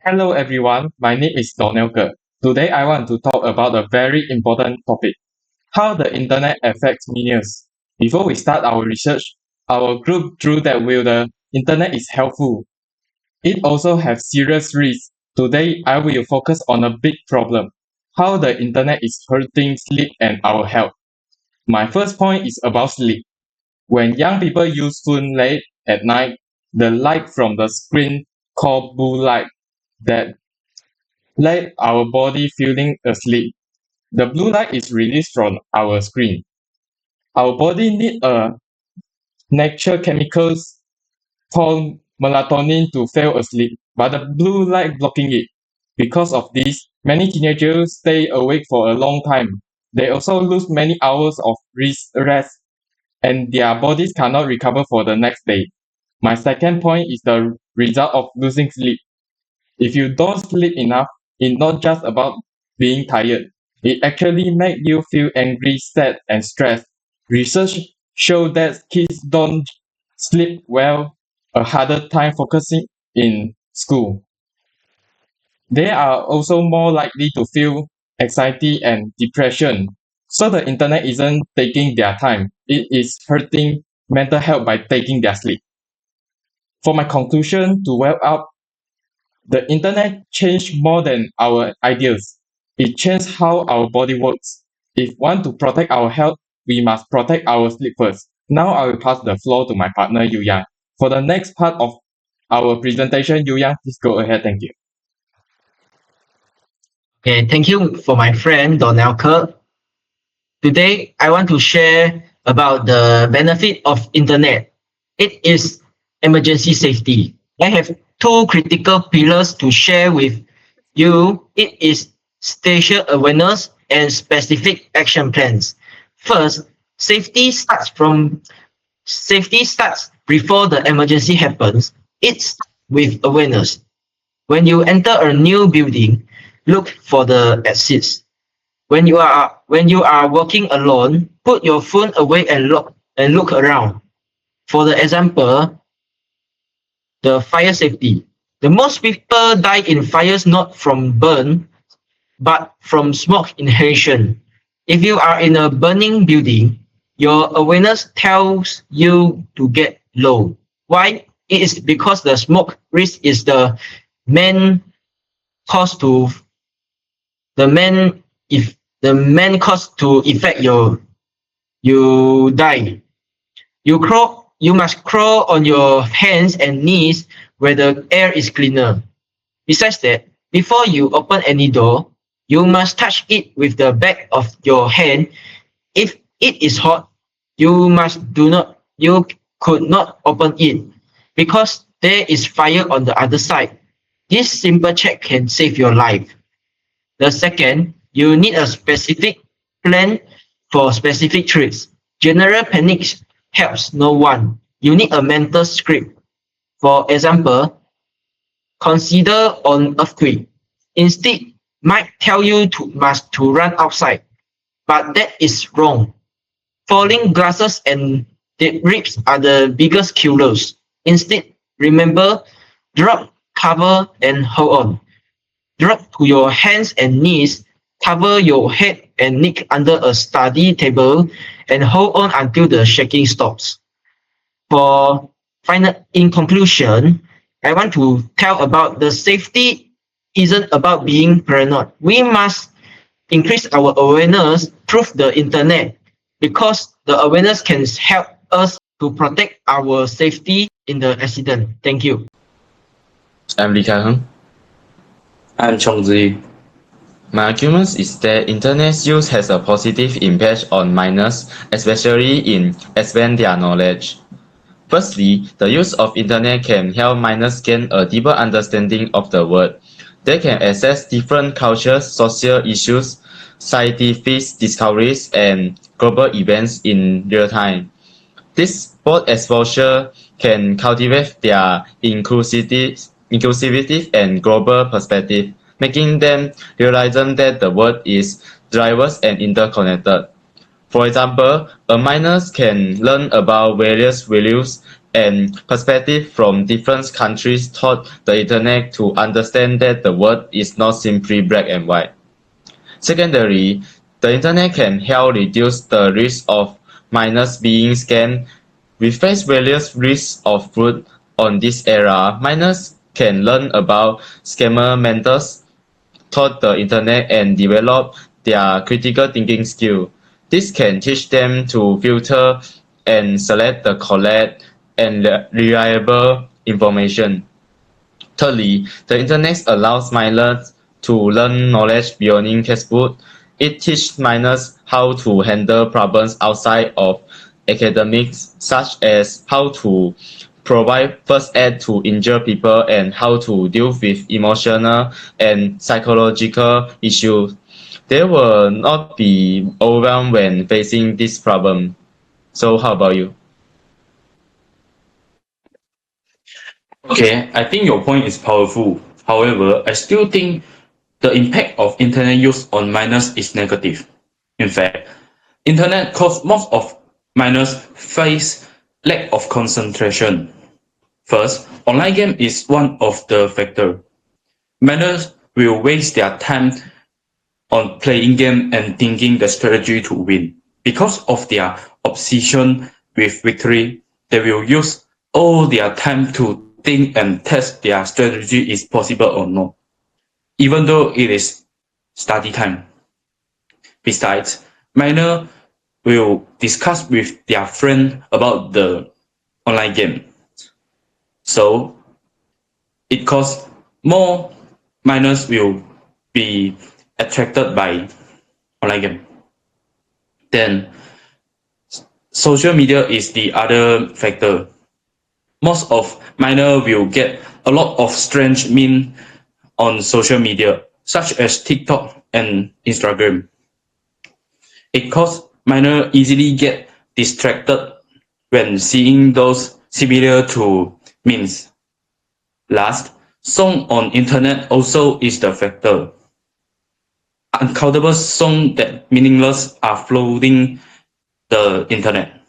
Hello everyone, my name is Donelke. Today I want to talk about a very important topic, how the internet affects millions. Before we start our research, our group drew that while the internet is helpful, it also has serious risks. Today I will focus on a big problem, how the internet is hurting sleep and our health. My first point is about sleep. When young people use phone late at night, the light from the screen called blue light that let our body feeling asleep. The blue light is released from our screen. Our body need a natural chemicals called melatonin to fall asleep, but the blue light blocking it. Because of this, many teenagers stay awake for a long time. They also lose many hours of rest and their bodies cannot recover for the next day. My second point is the result of losing sleep. If you don't sleep enough, it's not just about being tired. It actually makes you feel angry, sad, and stressed. Research shows that kids don't sleep well, a harder time focusing in school. They are also more likely to feel anxiety and depression. So the internet isn't taking their time. It is hurting mental health by taking their sleep. For my conclusion, to wrap up, the internet changed more than our ideas. It changed how our body works. If we want to protect our health, we must protect our sleep first. Now I will pass the floor to my partner Yu Yang. For the next part of our presentation, Yu Yang, please go ahead. Thank you. Okay, thank you for my friend Donelke. Today, I want to share about the benefit of internet. It is emergency safety. I have two critical pillars to share with you. It is spatial awareness and specific action plans. First, safety starts before the emergency happens. It starts with awareness. When you enter a new building, look for the exits. When you are walking alone, put your phone away and look around. For the example, the fire safety. The most people die in fires not from burn, but from smoke inhalation. If you are in a burning building, your awareness tells you to get low. Why? It is because the smoke risk is the main cause to the main if the main cause to affect you die. You must crawl on your hands and knees where the air is cleaner. Besides that, before you open any door, you must touch it with the back of your hand. If it is hot, you could not open it because there is fire on the other side. This simple check can save your life. The second, you need a specific plan for specific trips. General panic helps no one. You need a mental script. For example, consider on earthquake. Instead, might tell you to run outside, but that is wrong. Falling glasses and debris are the biggest killers. Instead, remember, drop, cover, and hold on. Drop to your hands and knees, cover your head and neck under a study table, and hold on until the shaking stops. In conclusion, I want to tell about the safety isn't about being paranoid. We must increase our awareness through the internet because the awareness can help us to protect our safety in the accident. Thank you. I'm Li Kai-heng. I'm Chong Zi. My argument is that internet's use has a positive impact on minors, especially in expand their knowledge. Firstly, the use of internet can help minors gain a deeper understanding of the world. They can access different cultures, social issues, scientific discoveries, and global events in real time. This broad exposure can cultivate their inclusivity and global perspective, making them realizing that the world is diverse and interconnected. For example, a minor can learn about various values, and perspective from different countries taught the internet to understand that the world is not simply black and white. Secondly, the internet can help reduce the risk of minors being scammed. We face various risks of fraud on this era. Minors can learn about scammer methods, taught the internet and develop their critical thinking skill. This can teach them to filter and select the correct and reliable information. Thirdly, the internet allows minors to learn knowledge beyond textbook. It teaches minors how to handle problems outside of academics, such as how to provide first aid to injured people and how to deal with emotional and psychological issues. They will not be overwhelmed when facing this problem. So how about you? Okay, I think your point is powerful. However, I still think the impact of internet use on minors is negative. In fact, internet cause most of minors face lack of concentration. First, online game is one of the factors. Minors will waste their time on playing game and thinking the strategy to win. Because of their obsession with victory, they will use all their time to think and test their strategy is possible or not, even though it is study time. Besides, minor will discuss with their friend about the online game. So it causes more minors will be attracted by online game. Then social media is the other factor. Most of minor will get a lot of strange meme on social media, such as TikTok and Instagram. It causes minor easily get distracted when seeing those similar to memes. Last, song on internet also is the factor. Uncountable songs that meaningless are flooding the internet.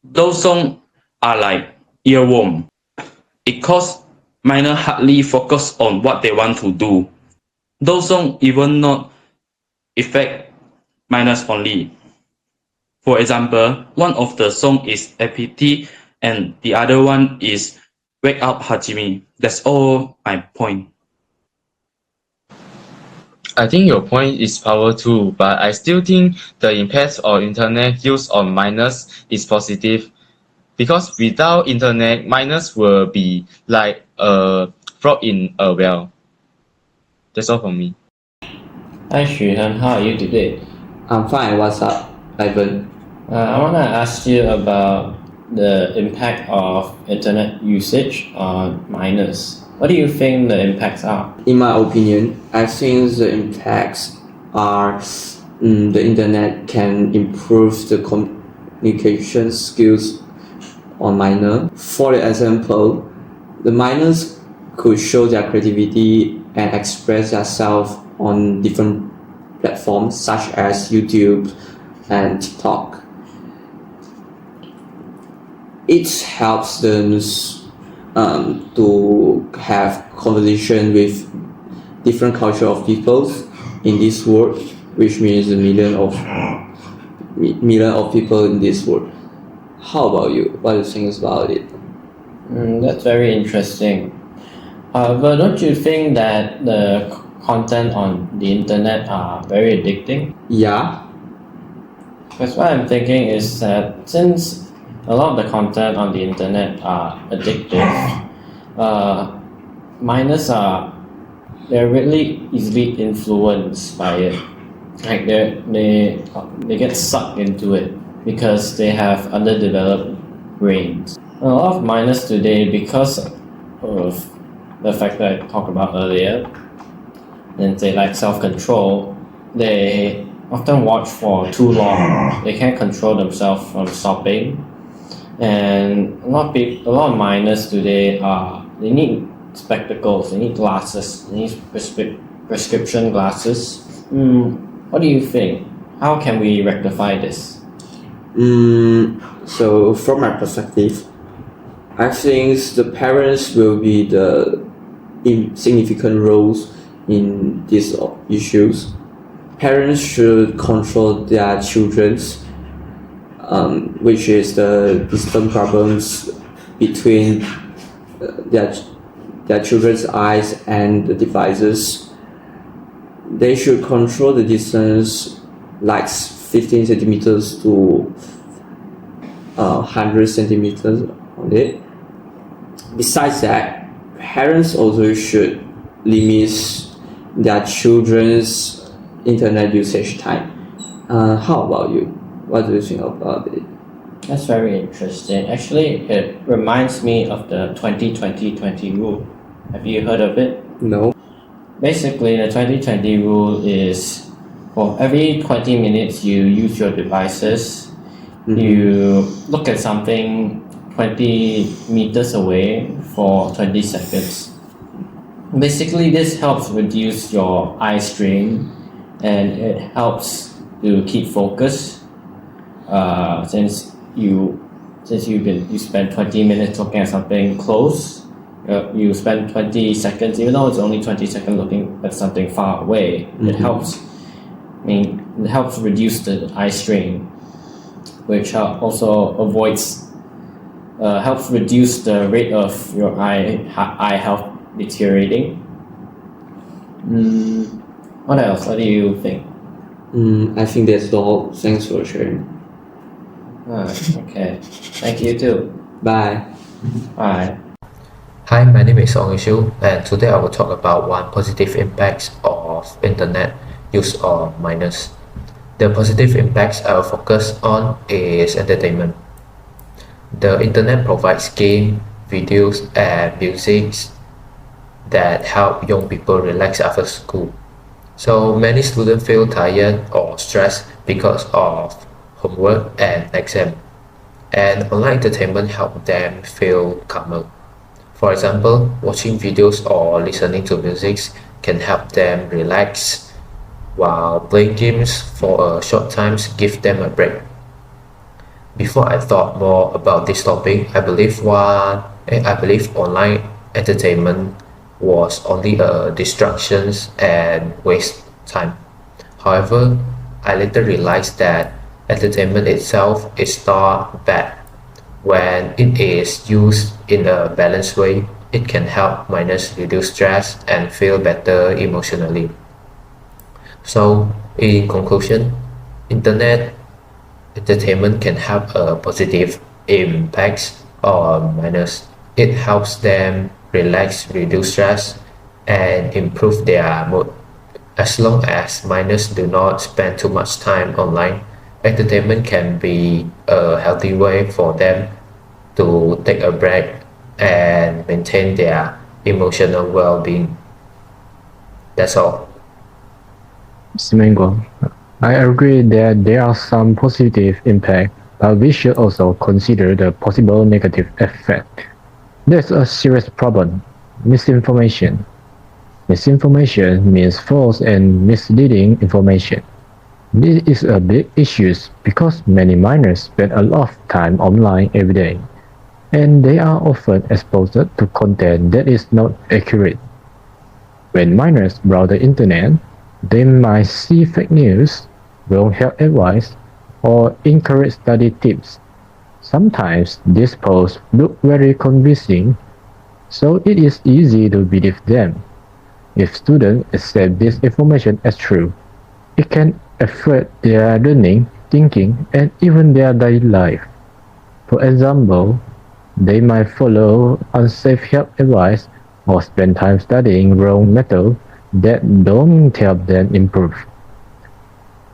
Those songs are like earworm. It causes minor hardly focus on what they want to do. Those songs even not affect minors only. For example, one of the song is APT and the other one is Wake Up Hajime. That's all my point. I think your point is power too, but I still think the impact of internet use on minors is positive because without internet, minors will be like a frog in a well. That's all from me. Hi Shuhan, how are you today? I'm fine. What's up, Ivan? I want to ask you about the impact of internet usage on minors. What do you think the impacts are? In my opinion, I think the impacts are the internet can improve the communication skills on minor. For example, the minors could show their creativity and express themselves on different platforms such as YouTube and TikTok. It helps them to have conversation with different culture of people in this world, which means a million of people in this world. How about you? What do you think about it? That's very interesting. But don't you think that the content on the internet are very addicting? Yeah. Because what I'm thinking is that since a lot of the content on the internet are addictive, minors they're really easily influenced by it. Like they get sucked into it because they have underdeveloped brains. A lot of minors today, because of the fact that I talked about earlier, and they lack self-control, they often watch for too long. They can't control themselves from stopping. And a lot of minors today they need spectacles, they need glasses, they need prescription glasses. What do you think? How can we rectify this? So from my perspective, I think the parents will be the significant roles in these issues. Parents should control their children's, which is the distance problems between their children's eyes and the devices. They should control the distance like 15 centimeters to 100 centimeters on it. Besides that, parents also should limit their children's internet usage time. How about you? What do you think about it? That's very interesting. Actually, it reminds me of the 20-20-20 rule. Have you heard of it? No. Basically, the 20-20 rule is for every 20 minutes you use your devices, you look at something 20 meters away for 20 seconds. Basically, this helps reduce your eye strain and it helps to keep focus. Since you spend 20 minutes looking at something close, you spend 20 seconds, even though it's only 20 seconds looking at something far away, it helps reduce the eye strain, which also helps reduce the rate of your eye health deteriorating. What else? What do you think? I think that's all. Thanks for sharing. Okay. Thank you too. Bye. Bye. Hi, my name is Song Ishu, and today I will talk about one positive impact of internet use on minors. The positive impacts I will focus on is entertainment. The internet provides games, videos, and music that help young people relax after school. So many students feel tired or stressed because of homework and exam, and online entertainment helps them feel calmer. For example, watching videos or listening to music can help them relax, while playing games for a short time gives them a break. Before I thought more about this topic, I believe online entertainment was only a distraction and waste time. However, I later realized that entertainment itself is not bad. When it is used in a balanced way, it can help minors reduce stress and feel better emotionally. So, in conclusion, internet entertainment can have a positive impact on minors. It helps them relax, reduce stress, and improve their mood. As long as minors do not spend too much time online, entertainment can be a healthy way for them to take a break and maintain their emotional well-being. That's all. Mr. Mango, I agree that there are some positive impacts, but we should also consider the possible negative effect. There's a serious problem: misinformation. Misinformation means false and misleading information. This is a big issue because many minors spend a lot of time online every day, and they are often exposed to content that is not accurate. When minors browse the internet, they might see fake news, wrong health advice, or incorrect study tips. Sometimes these posts look very convincing, so it is easy to believe them. If students accept this information as true, it can affect their learning, thinking, and even their daily life. For example, they might follow unsafe health advice or spend time studying wrong methods that don't help them improve.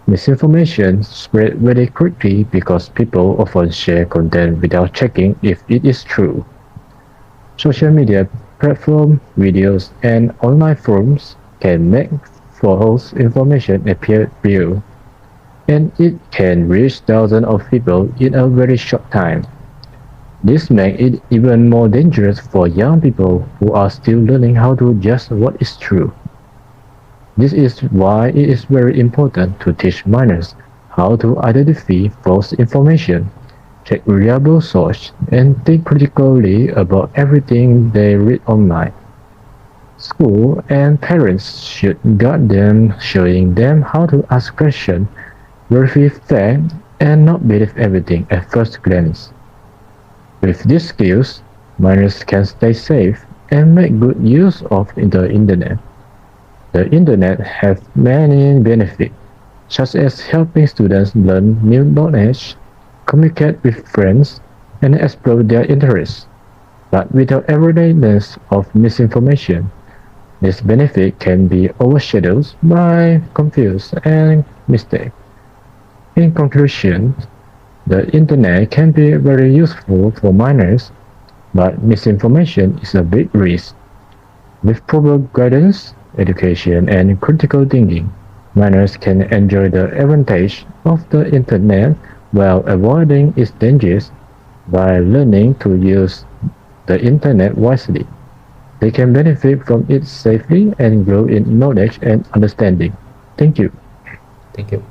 Misinformation spreads very quickly because people often share content without checking if it is true. Social media platforms, videos, and online forums can make false information appear real, and it can reach thousands of people in a very short time. This makes it even more dangerous for young people who are still learning how to judge what is true. This is why it is very important to teach minors how to identify false information check reliable sources, and think critically about everything they read online. School and parents should guide them, showing them how to ask questions, verify facts, and not believe everything at first glance. With these skills, minors can stay safe and make good use of the internet. The internet has many benefits, such as helping students learn new knowledge, communicate with friends, and explore their interests. But without awareness of misinformation, this benefit can be overshadowed by confuse and mistake. In conclusion, the internet can be very useful for minors, but misinformation is a big risk. With proper guidance, education, and critical thinking, minors can enjoy the advantage of the internet while avoiding its dangers. By learning to use the internet wisely, they can benefit from it safely and grow in knowledge and understanding. Thank you. Thank you.